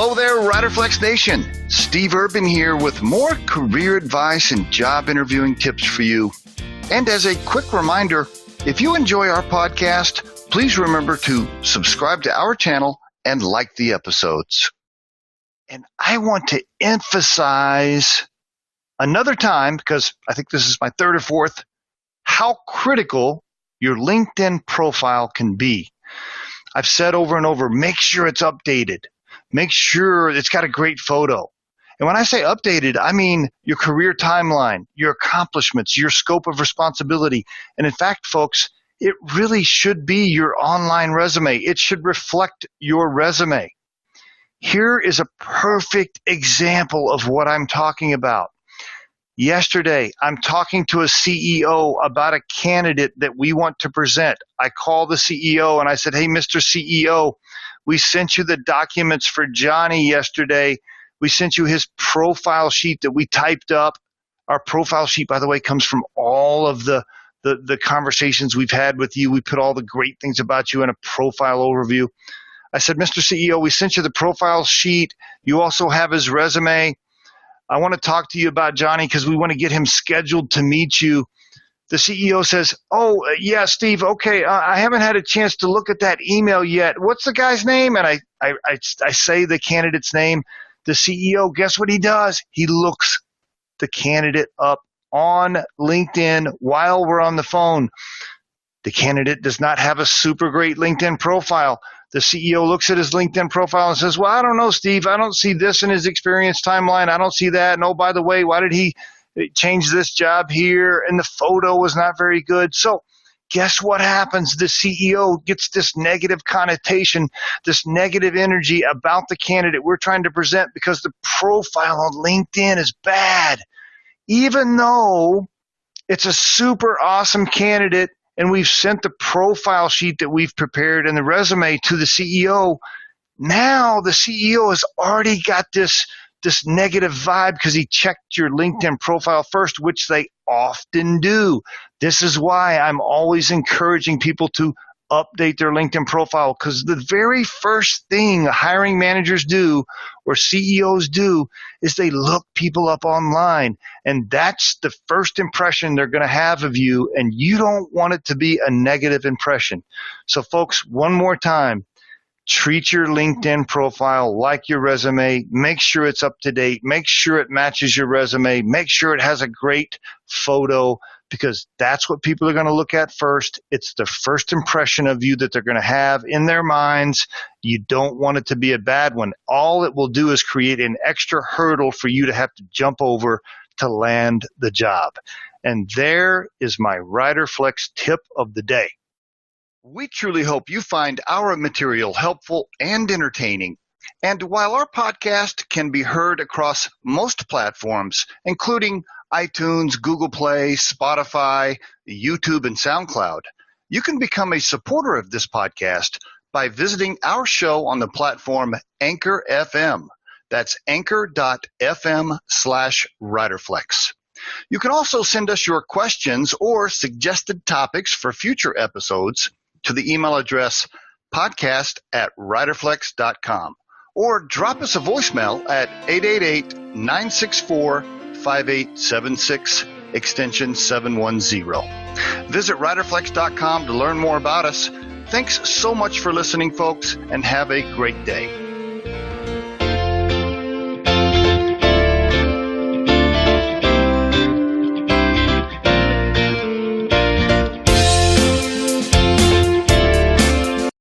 Hello there, Riderflex Nation. Steve Urban here with more career advice and job interviewing tips for you. And as a quick reminder, if you enjoy our podcast, please remember to subscribe to our channel and like the episodes. And I want to emphasize another time, because I think this is my third or fourth, how critical your LinkedIn profile can be. I've said over and over, make sure it's updated. Make sure it's got a great photo. And when I say updated, I mean your career timeline, your accomplishments, your scope of responsibility. And in fact, folks, it really should be your online resume. It should reflect your resume. Here is a perfect example of what I'm talking about. Yesterday, I'm talking to a CEO about a candidate that we want to present. I called the CEO and I said, hey, Mr. CEO, we sent you the documents for Johnny yesterday. We sent you his profile sheet that we typed up. Our profile sheet, by the way, comes from all of the conversations we've had with you. We put all the great things about you in a profile overview. I said, Mr. CEO, we sent you the profile sheet. You also have his resume. I want to talk to you about Johnny because we want to get him scheduled to meet you. The CEO says, oh, yeah, Steve, okay, I haven't had a chance to look at that email yet. What's the guy's name? And I say the candidate's name. The CEO, guess what he does? He looks the candidate up on LinkedIn while we're on the phone. The candidate does not have a super great LinkedIn profile. The CEO looks at his LinkedIn profile and says, well, I don't know, Steve. I don't see this in his experience timeline. I don't see that. And oh, by the way, why did he change this job here? And the photo was not very good. So guess what happens? The CEO gets this negative connotation, this negative energy about the candidate we're trying to present because the profile on LinkedIn is bad. Even though it's a super awesome candidate and we've sent the profile sheet that we've prepared and the resume to the CEO, now the CEO has already got this negative vibe because he checked your LinkedIn profile first, which they often do. This is why I'm always encouraging people to update their LinkedIn profile, because the very first thing hiring managers do or CEOs do is they look people up online, and that's the first impression they're going to have of you, and you don't want it to be a negative impression. So folks, one more time, treat your LinkedIn profile like your resume. Make sure it's up to date. Make sure it matches your resume. Make sure it has a great photo, because that's what people are going to look at first. It's the first impression of you that they're going to have in their minds. You don't want it to be a bad one. All it will do is create an extra hurdle for you to have to jump over to land the job. And there is my Riderflex tip of the day. We truly hope you find our material helpful and entertaining. And while our podcast can be heard across most platforms, including iTunes, Google Play, Spotify, YouTube, and SoundCloud, you can become a supporter of this podcast by visiting our show on the platform Anchor FM. That's anchor.fm/Riderflex. You can also send us your questions or suggested topics for future episodes to the email address podcast@riderflex.com, or drop us a voicemail at 888-964-5876, extension 710. Visit riderflex.com to learn more about us. Thanks so much for listening, folks, and have a great day.